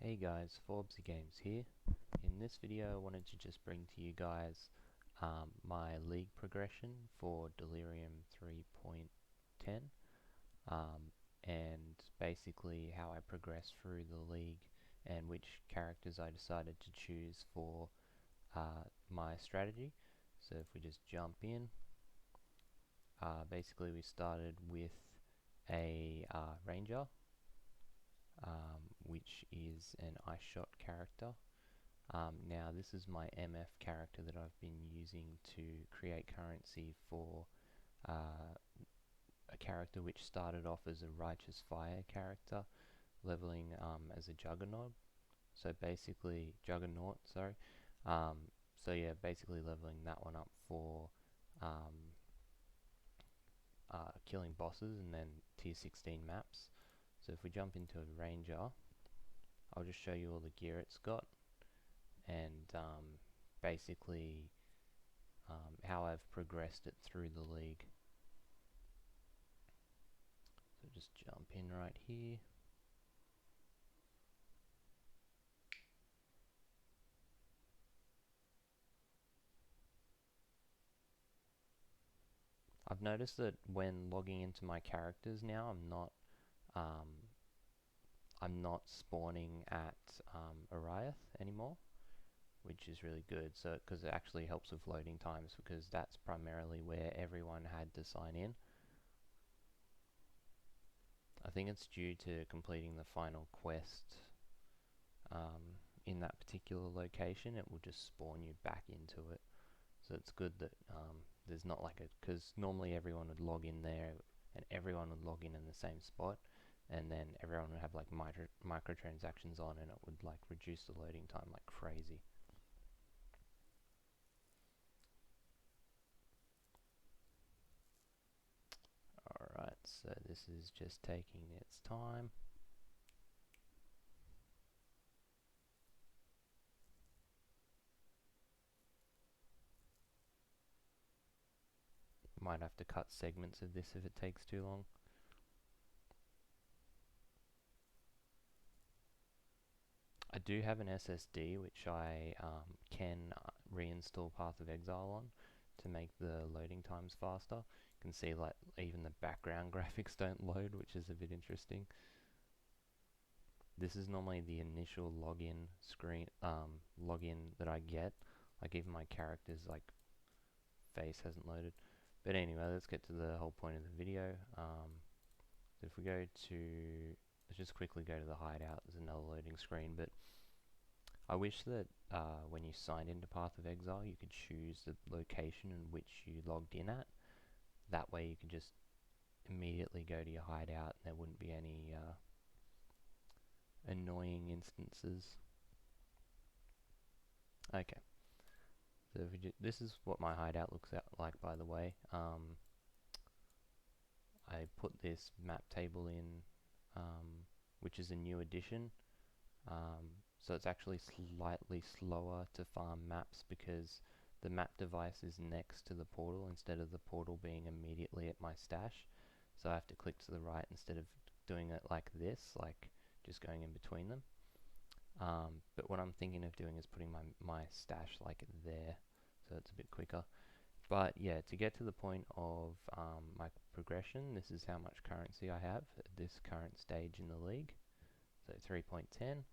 Hey guys, ForbesyGames here. In this video I wanted to just bring to you guys my league progression for Delirium 3.10 and basically how I progressed through the league and which characters I decided to choose for my strategy. So if we just jump in, basically we started with a ranger, which is an ice shot character. Now this is my MF character that I've been using to create currency for a character which started off as a Righteous Fire character, leveling as a Juggernaut. So basically, Juggernaut, sorry. So yeah, basically leveling that one up for um, killing bosses and then tier 16 maps. So if we jump into a Ranger, I'll just show you all the gear it's got and basically how I've progressed it through the league. So just jump in right here. I've noticed that when logging into my characters now, I'm not spawning at Ariath anymore, which is really good. So because it actually helps with loading times, because that's primarily where everyone had to sign in. I think it's due to completing the final quest in that particular location. It will just spawn you back into it. So it's good that there's not like a, because normally everyone would log in there and everyone would log in the same spot, and then everyone would have like microtransactions on, and it would like reduce the loading time like crazy. Alright, so this is just taking its time. Might have to cut segments of this if it takes too long. I do have an SSD which I can reinstall Path of Exile on to make the loading times faster. You can see like even the background graphics don't load, which is a bit interesting. This is normally the initial login screen, login that I get. Like even my character's like face hasn't loaded. But anyway, let's get to the whole point of the video. So if we go to, let's just quickly go to the hideout. There's another loading screen, but I wish that when you signed into Path of Exile, you could choose the location in which you logged in at. That way you could just immediately go to your hideout and there wouldn't be any annoying instances. Okay, so if we this is what my hideout looks like, by the way. I put this map table in, which is a new addition. So it's actually slightly slower to farm maps because the map device is next to the portal instead of the portal being immediately at my stash. So I have to click to the right instead of doing it like this, like just going in between them. But what I'm thinking of doing is putting my stash like there, so it's a bit quicker. But yeah, to get to the point of my progression, this is how much currency I have at this current stage in the league. So 3.10.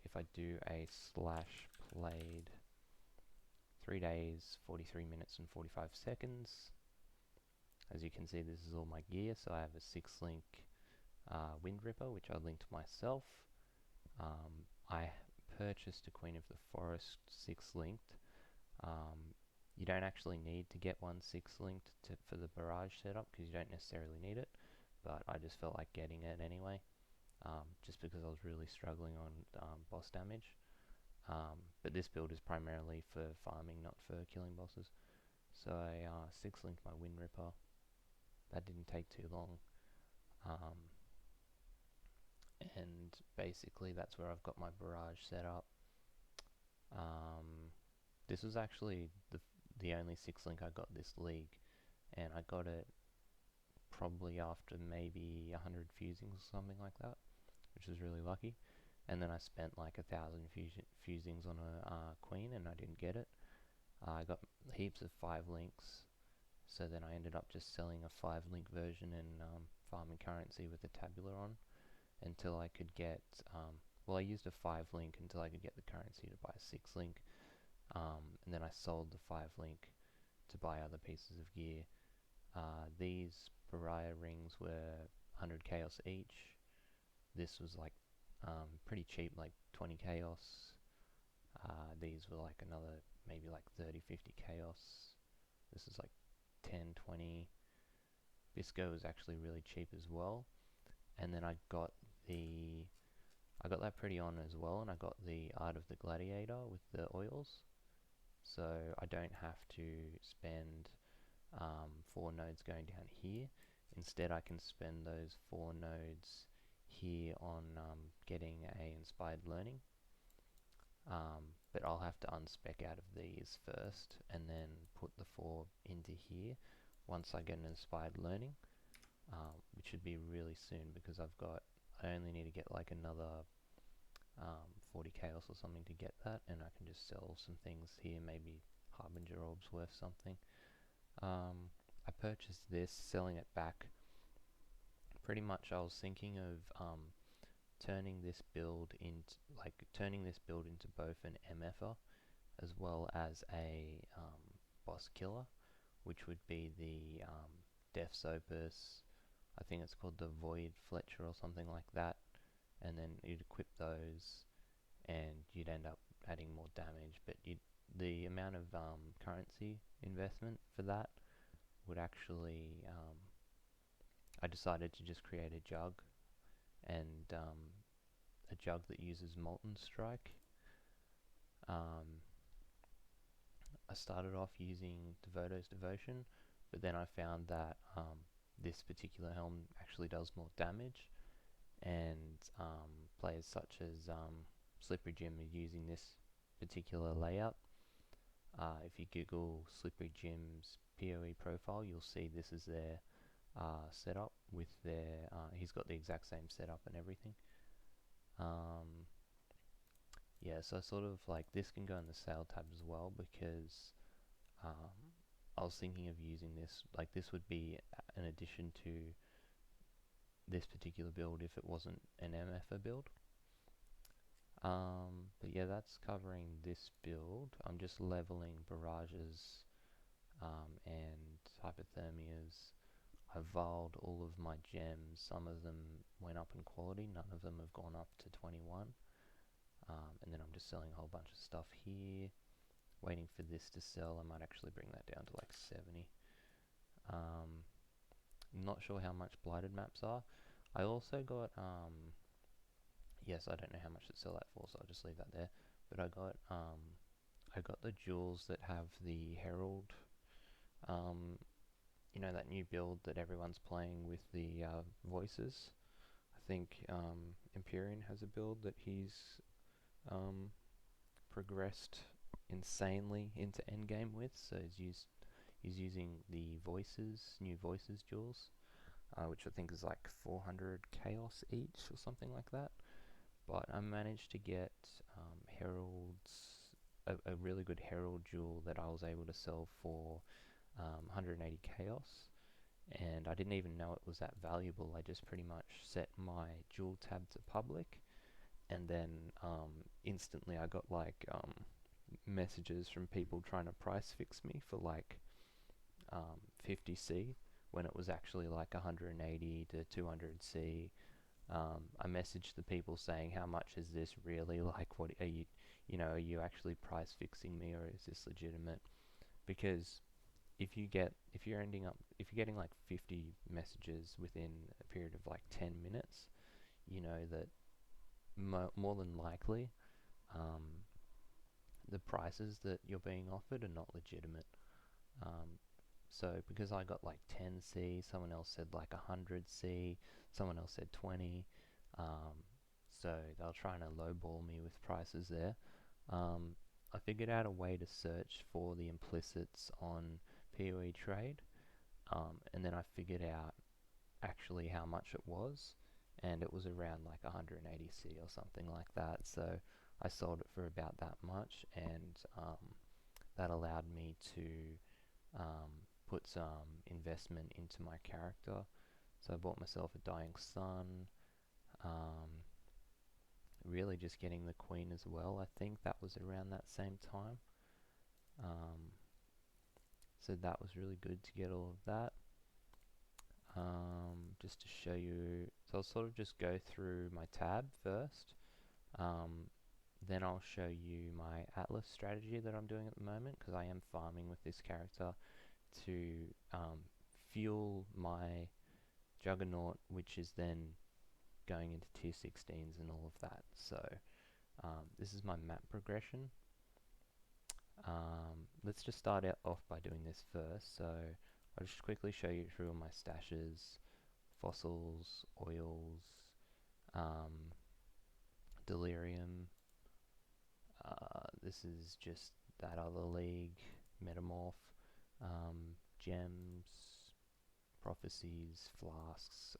If I do a slash played 3 days, 43 minutes and 45 seconds, as you can see, this is all my gear. So I have a 6-link Wind Ripper, which I linked myself. I purchased a Queen of the Forest 6-linked. You don't actually need to get one 6-linked for the barrage setup because you don't necessarily need it, but I just felt like getting it anyway, just because I was really struggling on boss damage. But this build is primarily for farming, not for killing bosses. So I 6-linked my Wind Ripper. That didn't take too long. And basically that's where I've got my barrage set up. This was actually the only 6-link I got this league, and I got it probably after maybe 100 fusings or something like that, which was really lucky. and then I spent like 1,000 fusings on a queen, and I didn't get it. I got heaps of 5 links, so then I ended up just selling a 5 link version and farming currency with the tabular on until I could get, well, I used a 5 link until I could get the currency to buy a 6 link, and then I sold the 5 link to buy other pieces of gear. These Pariah rings were 100 chaos each. This was like pretty cheap, like 20 chaos. These were like another maybe like 30-50 chaos. This is like 10-20. Bisco was actually really cheap as well. And then I got that pretty on as well, and I got the Art of the Gladiator with the oils, so I don't have to spend 4 nodes going down here. Instead I can spend those 4 nodes here on getting a inspired learning, but I'll have to unspec out of these first and then put the 4 into here once I get an inspired learning, which should be really soon, because I only need to get like another 40 chaos or something to get that, and I can just sell some things here, maybe Harbinger Orbs worth something. I purchased this, selling it back. Pretty much I was thinking of turning this build into both an MFer as well as a boss killer, which would be the Death's Opus. I think it's called the Void Fletcher or something like that, and then you'd equip those and you'd end up adding more damage, but the amount of currency investment for that would actually, I decided to just create a JUGG, and a JUGG that uses Molten Strike. I started off using Devoto's Devotion, but then I found that this particular helm actually does more damage, and players such as Slippery Jim are using this particular layout. If you Google Slippery Jim's PoE profile, you'll see this is their setup with their, he's got the exact same setup and everything. Yeah, so sort of like this can go in the sale tab as well, because I was thinking of using this, like this would be an addition to this particular build if it wasn't an MFA build. But yeah, that's covering this build. I'm just leveling barrages and hypothermias. I've voled all of my gems. Some of them went up in quality, none of them have gone up to 21. And then I'm just selling a whole bunch of stuff here, waiting for this to sell. I might actually bring that down to like 70. Not sure how much blighted maps are. I also got, yes, I don't know how much to sell that for, so I'll just leave that there. But I got the jewels that have the Herald, you know, that new build that everyone's playing with the voices. I think Empyrean has a build that he's progressed insanely into endgame with, so he's using the new voices jewels, which I think is like 400 chaos each or something like that. But I managed to get heralds, a really good herald jewel that I was able to sell for 180 chaos, and I didn't even know it was that valuable. I just pretty much set my jewel tab to public, and then instantly I got like messages from people trying to price fix me for like 50C when it was actually like 180 to 200C. I messaged the people saying, how much is this really, like what are you, are you actually price fixing me, or is this legitimate? Because if you're getting like 50 messages within a period of like 10 minutes, you know that more than likely the prices that you're being offered are not legitimate. So because I got like 10C, someone else said like 100C, someone else said 20, so they were trying to lowball me with prices there. I figured out a way to search for the implicits on PoE Trade, and then I figured out actually how much it was, and it was around like 180C or something like that. So I sold it for about that much, and that allowed me to put some investment into my character. So I bought myself a Dying Sun, really just getting the Queen as well. I think that was around that same time. So that was really good to get all of that. Just to show you, so I'll sort of just go through my tab first. Then I'll show you my Atlas strategy that I'm doing at the moment, because I am farming with this character to fuel my Juggernaut, which is then going into tier 16s and all of that. So this is my map progression. Let's just start off by doing this first. So I'll just quickly show you through all my stashes, fossils, oils, delirium. This is just that other league, metamorph, gems, prophecies, flasks.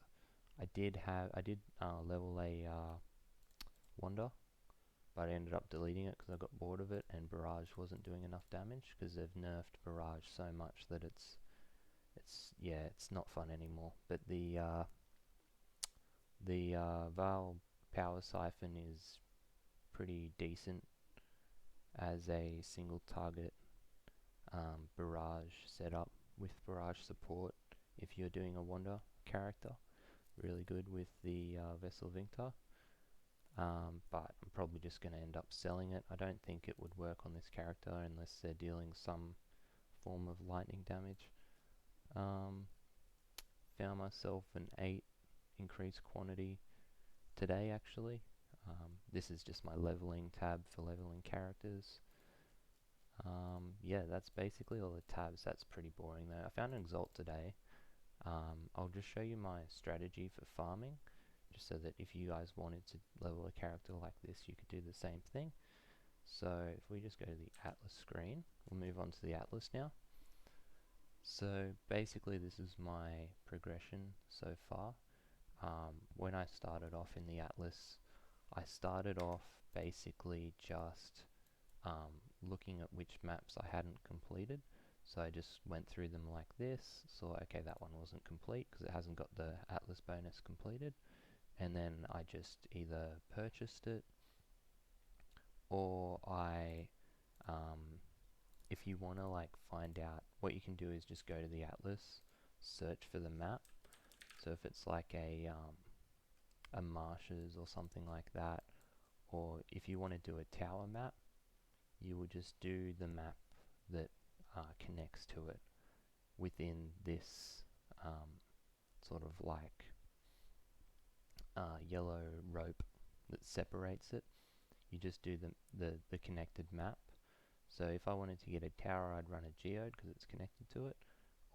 I did level a wonder, but I ended up deleting it because I got bored of it, and barrage wasn't doing enough damage because they've nerfed barrage so much that it's not fun anymore. But the Val power siphon is pretty decent as a single target barrage setup with barrage support if you're doing a wonder character. Really good with the Vessel Vinctor. But I'm probably just going to end up selling it. I don't think it would work on this character unless they're dealing some form of lightning damage. Found myself an 8 increased quantity today actually. This is just my leveling tab for leveling characters. Yeah, that's basically all the tabs. That's pretty boring though. I found an Exalt today. I'll just show you my strategy for farming, just so that if you guys wanted to level a character like this, you could do the same thing. So if we just go to the Atlas screen, we'll move on to the Atlas now. So basically this is my progression so far. When I started off in the Atlas, I started off basically just looking at which maps I hadn't completed. So I just went through them like this, saw okay that one wasn't complete because it hasn't got the Atlas bonus completed, and then I just either purchased it, or if you want to like find out, what you can do is just go to the Atlas, search for the map. So if it's like a marshes or something like that, or if you want to do a tower map, you will just do the map that connects to it within this sort of like yellow rope that separates it. You just do the connected map. So if I wanted to get a tower, I'd run a geode because it's connected to it,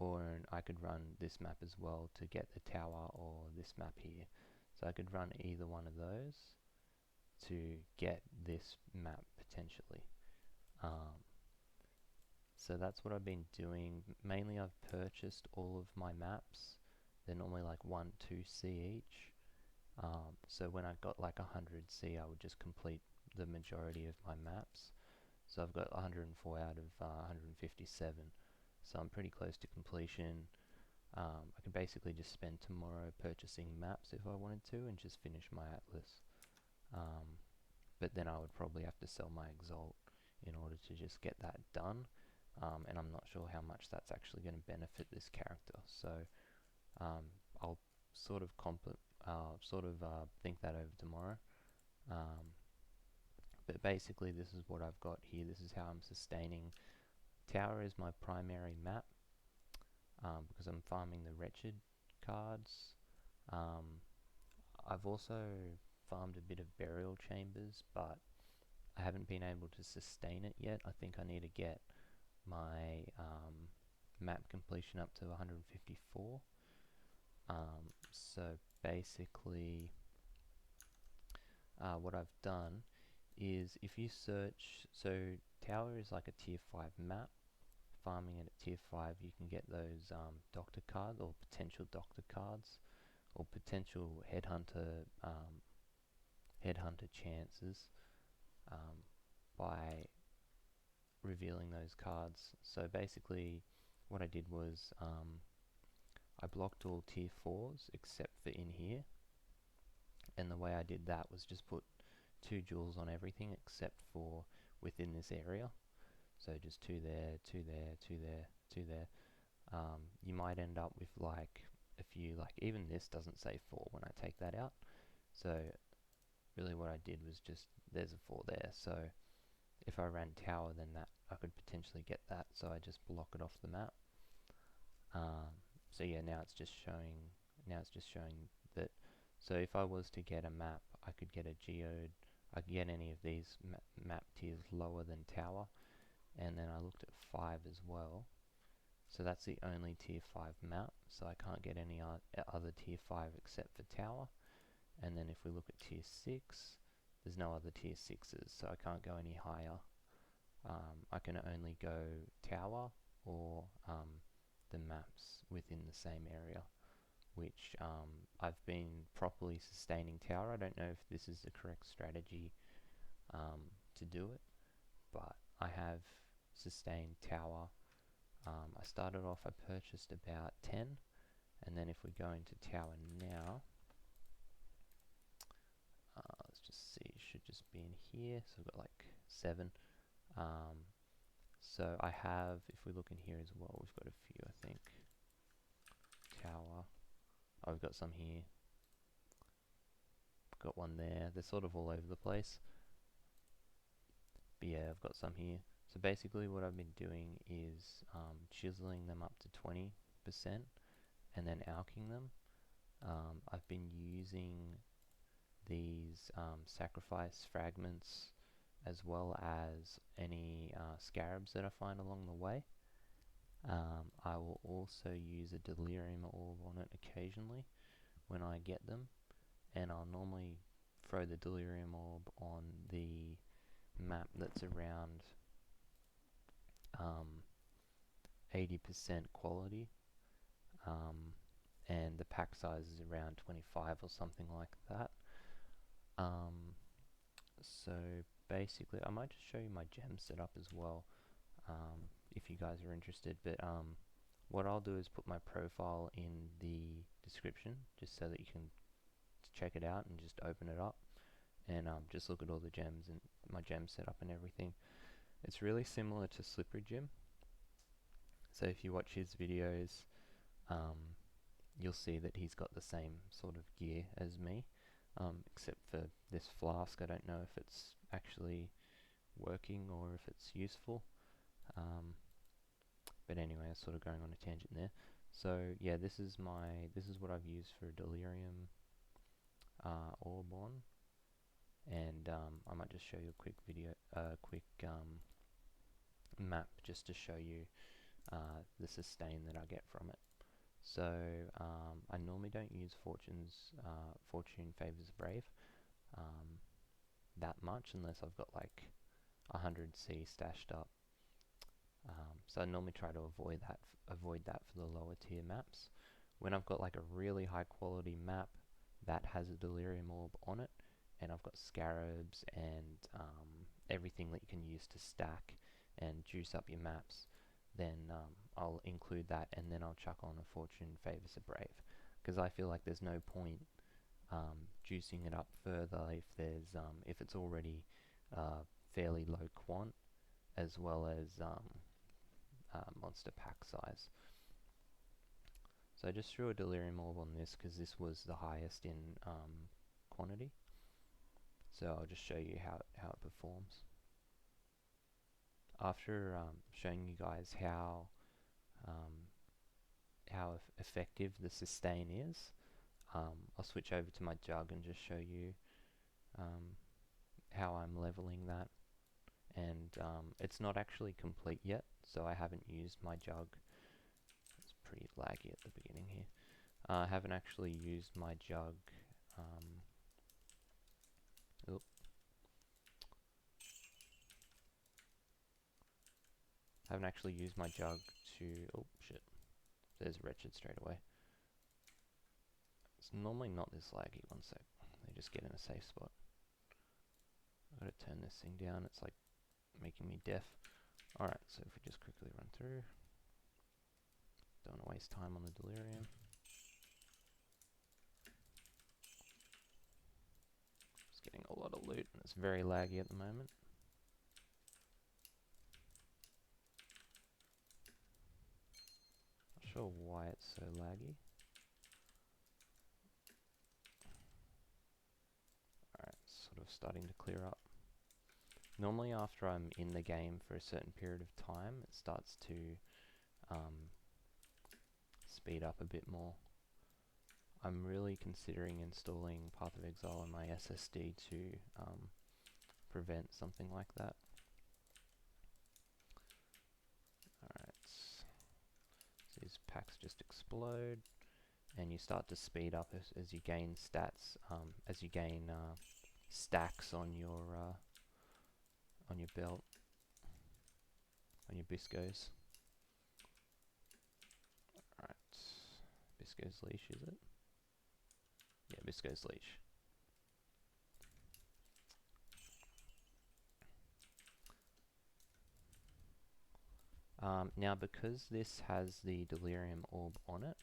or I could run this map as well to get the tower, or this map here. So I could run either one of those to get this map potentially. So that's what I've been doing. Mainly I've purchased all of my maps. They're normally like 1-2C each. So when I got like 100C, I would just complete the majority of my maps. So I've got 104 out of 157. So I'm pretty close to completion. I could basically just spend tomorrow purchasing maps if I wanted to and just finish my Atlas. But then I would probably have to sell my Exalt in order to just get that done. And I'm not sure how much that's actually going to benefit this character. So I'll sort of think that over tomorrow. But basically this is what I've got here. This is how I'm sustaining. Tower is my primary map because I'm farming the Wretched cards. I've also farmed a bit of Burial Chambers, but I haven't been able to sustain it yet. I think I need to get my map completion up to 154. So basically what I've done is, if you search, so Tower is like a tier 5 map. Farming it at tier 5, you can get those doctor cards or potential doctor cards, or potential headhunter chances by revealing those cards. So basically what I did was I blocked all tier 4s except for in here, and the way I did that was just put 2 jewels on everything except for within this area. So just 2 there, 2 there, 2 there, 2 there. You might end up with like a few, like even this doesn't say 4 when I take that out. So really what I did was just, there's a 4 there, so if I ran tower, then that I could potentially get that, so I just block it off the map. So yeah, now it's just showing that. So if I was to get a map, I could get a geode, I could get any of these map tiers lower than tower, and then I looked at 5 as well. So that's the only tier 5 map, so I can't get any other tier 5 except for tower. And then if we look at tier 6, there's no other tier 6s, so I can't go any higher. I can only go tower or the maps within the same area, which I've been properly sustaining tower. I don't know if this is the correct strategy to do it, but I have sustained tower. I started off, I purchased about 10, and then if we go into tower now, let's just see, it should just be in here, so we've got like 7. So I have, if we look in here as well, we've got a few, I think. Tower, oh, we've got some here, got one there, they're sort of all over the place, but yeah, I've got some here. So basically what I've been doing is chiseling them up to 20% and then alching them. I've been using these sacrifice fragments as well as any scarabs that I find along the way. I will also use a delirium orb on it occasionally when I get them, and I'll normally throw the delirium orb on the map that's around 80% quality, and the pack size is around 25 or something like that. So basically, I might just show you my gem setup as well, if you guys are interested, but what I'll do is put my profile in the description just so that you can check it out and just open it up and just look at all the gems and my gem setup and everything. It's really similar to Slippery Jim, so if you watch his videos, you'll see that he's got the same sort of gear as me, except for this flask. I don't know if it's actually working or if it's useful, but anyway, I'm sort of going on a tangent there. So yeah, this is what I've used for delirium orb on, and I might just show you a quick video, quick map just to show you the sustain that I get from it. So I normally don't use fortune favors brave that much unless I've got like 100C stashed up. So I normally try to avoid that for the lower tier maps. When I've got like a really high quality map that has a delirium orb on it, and I've got scarabs and everything that you can use to stack and juice up your maps, then I'll include that, and then I'll chuck on a fortune favors a brave, because I feel like there's no point juicing it up further if it's already fairly low quant, as well as monster pack size. So I just threw a delirium orb on this because this was the highest in quantity. So I'll just show you how it performs. After showing you guys how effective the sustain is, I'll switch over to my jug and just show you how I'm leveling that. And it's not actually complete yet, so I haven't used my jug. It's pretty laggy at the beginning here. I haven't actually used my jug. I haven't actually used my jug to. Oh shit! There's Wretched straight away. It's normally not this laggy. One sec. Let me just get in a safe spot. I've got to turn this thing down. It's like making me deaf. Alright, so if we just quickly run through. Don't want to waste time on the Delirium. Just getting a lot of loot, and it's very laggy at the moment. Not sure why it's so laggy. Alright, sort of starting to clear up. Normally after I'm in the game for a certain period of time, it starts to speed up a bit more. I'm really considering installing Path of Exile on my SSD to prevent something like that. Alright, so these packs just explode, and you start to speed up as you gain stats, as you gain stacks on your belt, on your Biscos. Alright, Bisco's Leash, is it? Yeah, Bisco's Leash. Now, because this has the Delirium Orb on it,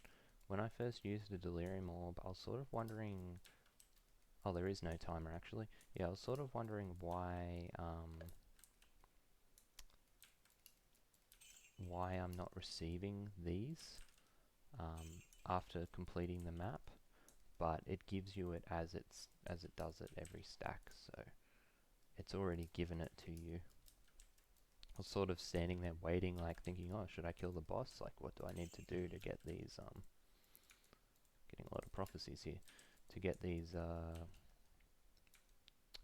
when I first used the Delirium Orb, I was sort of wondering... Oh, there is no timer, actually. Yeah, I was sort of wondering why I'm not receiving these after completing the map, but it gives you it as it does it every stack, so it's already given it to you. I was sort of standing there waiting, like thinking, oh, should I kill the boss? Like, what do I need to do to get these, getting a lot of prophecies here, to get these, oh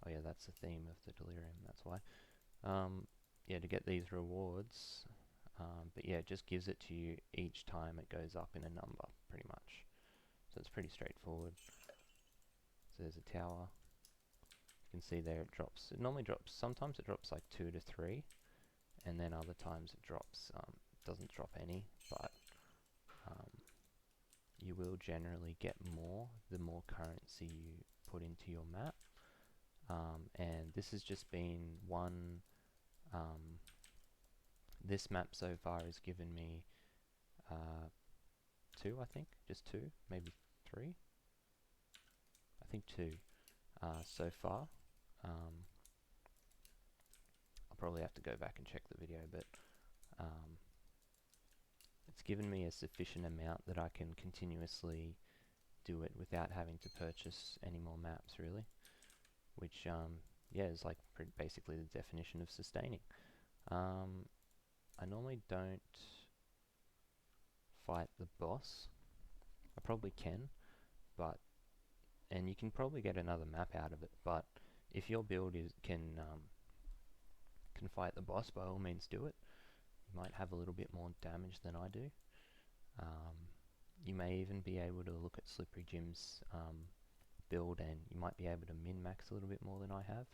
yeah, that's the theme of the Delirium, that's why. Yeah, to get these rewards, but yeah, it just gives it to you each time it goes up in a number, pretty much. So it's pretty straightforward. So there's a tower. You can see there it drops. It normally drops, sometimes it drops like 2 to 3. And then other times it drops, doesn't drop any, but you will generally get more the more currency you put into your map. And this has just been one, this map so far has given me 2, I think, just 2, maybe 3, I think 2 so far. I'll probably have to go back and check the video, but it's given me a sufficient amount that I can continuously do it without having to purchase any more maps, really, which yeah, is like basically the definition of sustaining. I normally don't fight the boss. I probably can, but and you can probably get another map out of it, but if your build can fight the boss, by all means do it. You might have a little bit more damage than I do. You may even be able to look at Slippery Jim's build, and you might be able to min-max a little bit more than I have.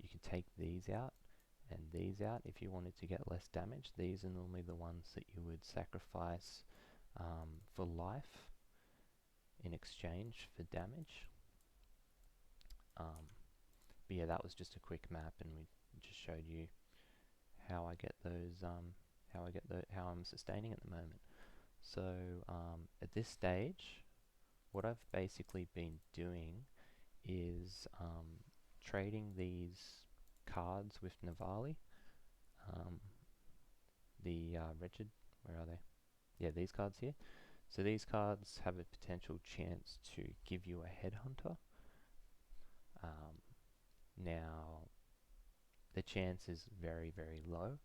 You can take these out and these out if you wanted to get less damage. These are normally the ones that you would sacrifice for life in exchange for damage. But yeah, that was just a quick map, and we just showed you how I get those, how I'm sustaining at the moment. So at this stage, what I've basically been doing is trading these cards with Navali, the Wretched, where are they? Yeah, these cards here. So these cards have a potential chance to give you a Headhunter. Now, the chance is very, very low.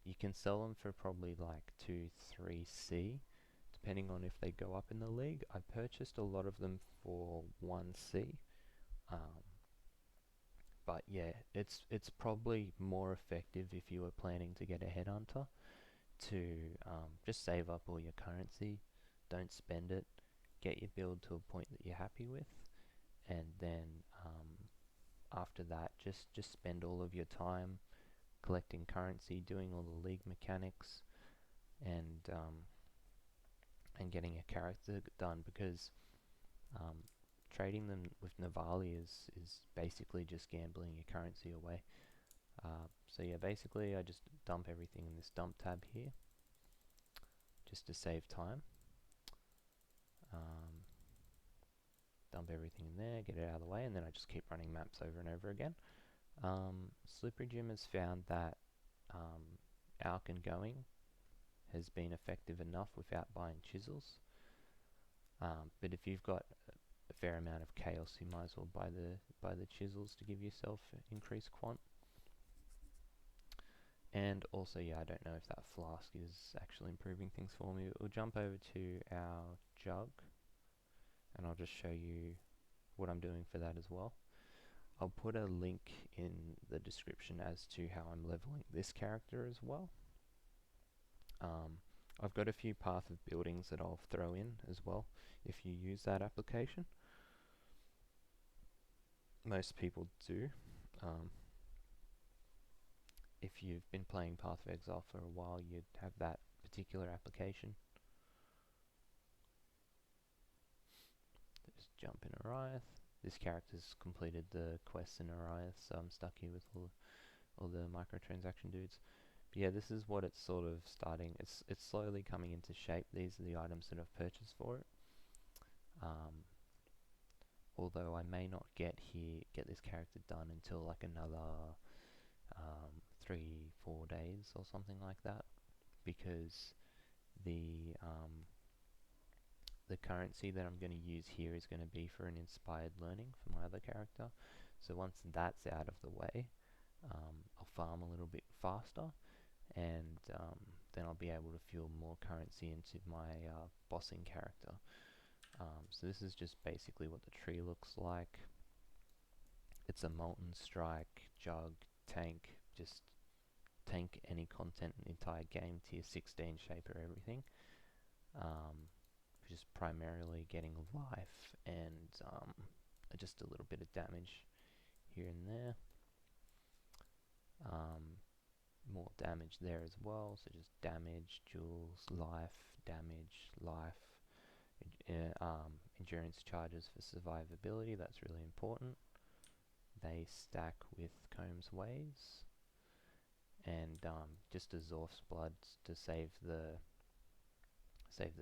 You can sell them for probably like 2, 3C, depending on if they go up in the league. I purchased a lot of them for 1C. But yeah, it's probably more effective if you were planning to get a Headhunter to just save up all your currency, don't spend it, get your build to a point that you're happy with, and then after that just spend all of your time collecting currency, doing all the league mechanics, and and getting a character done, because trading them with Navali is basically just gambling your currency away. So yeah, basically I just dump everything in this dump tab here, just to save time. Dump everything in there, get it out of the way, and then I just keep running maps over and over again. Slippery Jim has found that Alk and Going has been effective enough without buying chisels. But if you've got a fair amount of chaos, you might as well buy the chisels to give yourself increased quant. And also, yeah, I don't know if that flask is actually improving things for me. We'll jump over to our jug, and I'll just show you what I'm doing for that as well. I'll put a link in the description as to how I'm leveling this character as well. I've got a few path of buildings that I'll throw in as well if you use that application. Most people do. If you've been playing Path of Exile for a while, you'd have that particular application. Just jump in Ariath. This character's completed the quests in Ariath, so I'm stuck here with all the microtransaction dudes. But yeah, this is what it's sort of starting. It's slowly coming into shape. These are the items that I've purchased for it. Although I may not get this character done until like another 3-4 days or something like that, because the currency that I'm going to use here is going to be for an inspired learning for my other character. So once that's out of the way, I'll farm a little bit faster, and then I'll be able to fuel more currency into my bossing character. So this is just basically what the tree looks like. It's a Molten Strike, Jug, Tank, just tank any content in the entire game, tier 16 shaper, everything. Just primarily getting life and just a little bit of damage here and there. More damage there as well, so just damage, jewels, life, damage, life. Endurance charges for survivability, that's really important. They stack with Comb's Ways, and just a Zorf's Blood to save the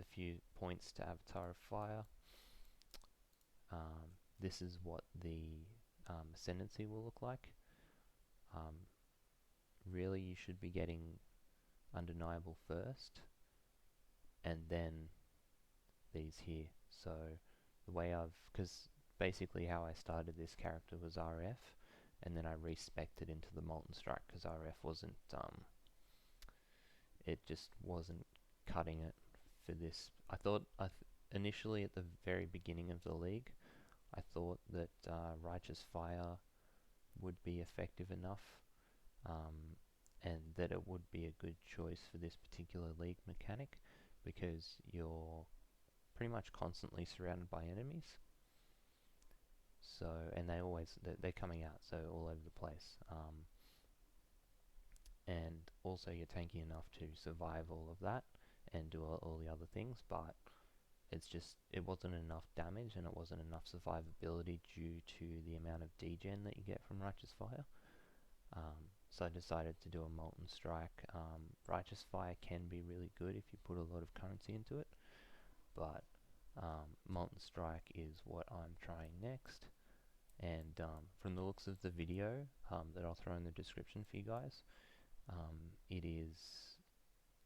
few points to Avatar of Fire. This is what the Ascendency will look like. Really, you should be getting Undeniable first, and then these here. So the way because basically how I started this character was RF, and then I respec'd it into the Molten Strike because RF wasn't, it just wasn't cutting it for this. I thought, initially at the very beginning of the league, I thought that Righteous Fire would be effective enough, and that it would be a good choice for this particular league mechanic, because you're pretty much constantly surrounded by enemies. So, and they're coming out, so all over the place. And also you're tanky enough to survive all of that and do all the other things, but it wasn't enough damage and it wasn't enough survivability due to the amount of degen that you get from Righteous Fire. So I decided to do a Molten Strike. Righteous Fire can be really good if you put a lot of currency into it, but Molten Strike is what I'm trying next. And from the looks of the video that I'll throw in the description for you guys,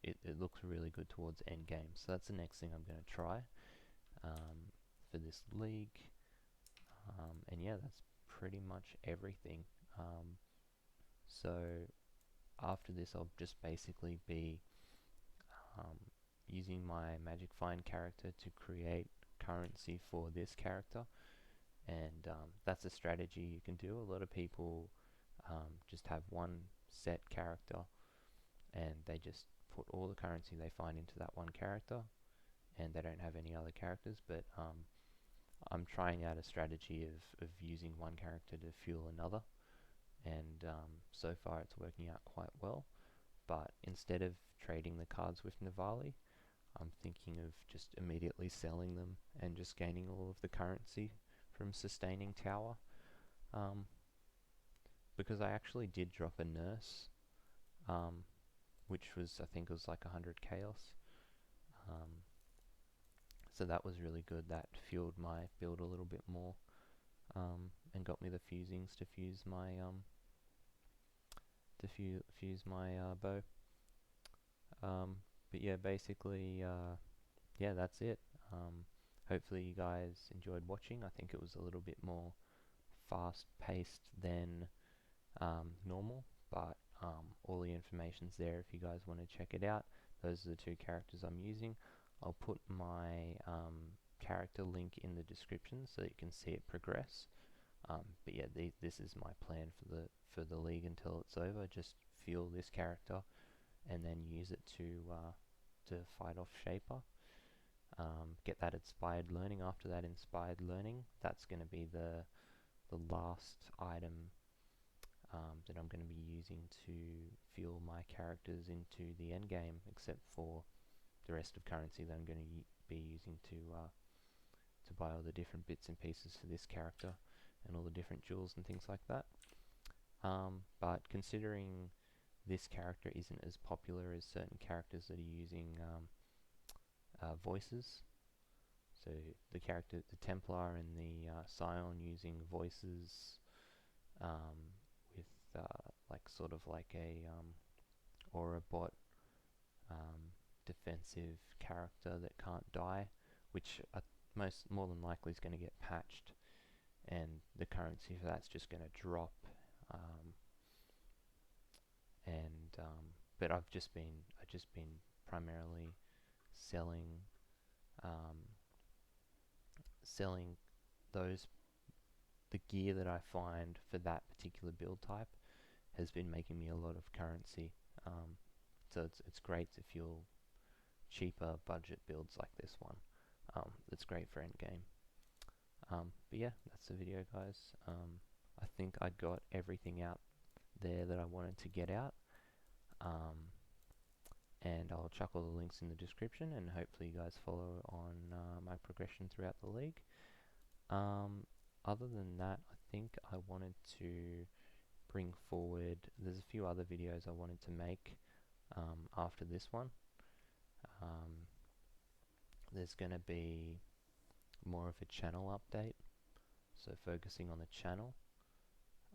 it looks really good towards end game. So that's the next thing I'm going to try for this league. And yeah, that's pretty much everything. So after this, I'll just basically be using my Magic Find character to create currency for this character. And that's a strategy you can do. A lot of people just have one set character and they just put all the currency they find into that one character, and they don't have any other characters. But I'm trying out a strategy of using one character to fuel another, and so far it's working out quite well. But instead of trading the cards with Navali, I'm thinking of just immediately selling them and just gaining all of the currency from sustaining tower, because I actually did drop a nurse, which was, I think it was like 100 chaos, so that was really good. That fueled my build a little bit more, and got me the fusings to fuse my bow. But yeah, basically, yeah, that's it. Hopefully you guys enjoyed watching. I think it was a little bit more fast-paced than normal, but all the information's there if you guys want to check it out. Those are the two characters I'm using. I'll put my character link in the description so that you can see it progress. But yeah, this is my plan for the league until it's over. Just fuel this character and then use it to fight off Shaper. Get that inspired learning. After that inspired learning, that's going to be the last item that I'm going to be using to fuel my characters into the end game, except for the rest of currency that I'm going to be using to buy all the different bits and pieces for this character and all the different jewels and things like that. But considering this character isn't as popular as certain characters that are using voices, so the Templar and the Scion using voices, with like sort of like a aura bot defensive character that can't die, which more than likely is going to get patched, and the currency for that's just going to drop. But I've just been primarily selling selling the gear that I find for that particular build type has been making me a lot of currency. So it's great to fuel cheaper budget builds like this one. It's great for endgame. But yeah, that's the video, guys. I think I got everything out there that I wanted to get out. And I'll chuck all the links in the description, and hopefully you guys follow on my progression throughout the league. Other than that, I think I wanted to bring forward, there's a few other videos I wanted to make after this one. There's going to be more of a channel update, so focusing on the channel,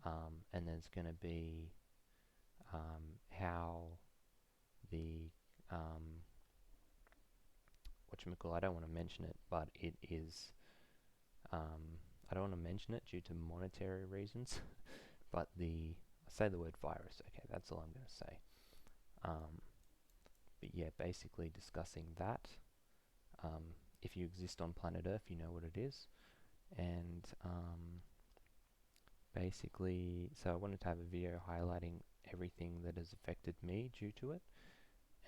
and there's going to be how the whatchamacallit, I don't want to mention it, but it is I don't want to mention it due to monetary reasons, but I say the word virus, okay, that's all I'm going to say. But yeah, basically discussing that. If you exist on planet Earth, you know what it is. And basically, so I wanted to have a video highlighting everything that has affected me due to it,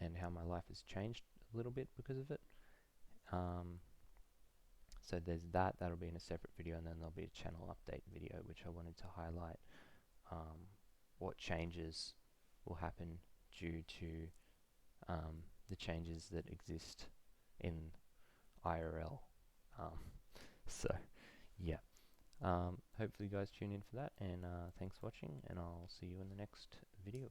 and how my life has changed a little bit because of it. So there's that'll be in a separate video, and then there'll be a channel update video which I wanted to highlight what changes will happen due to the changes that exist in IRL. So yeah, hopefully you guys tune in for that, and thanks for watching, and I'll see you in the next video.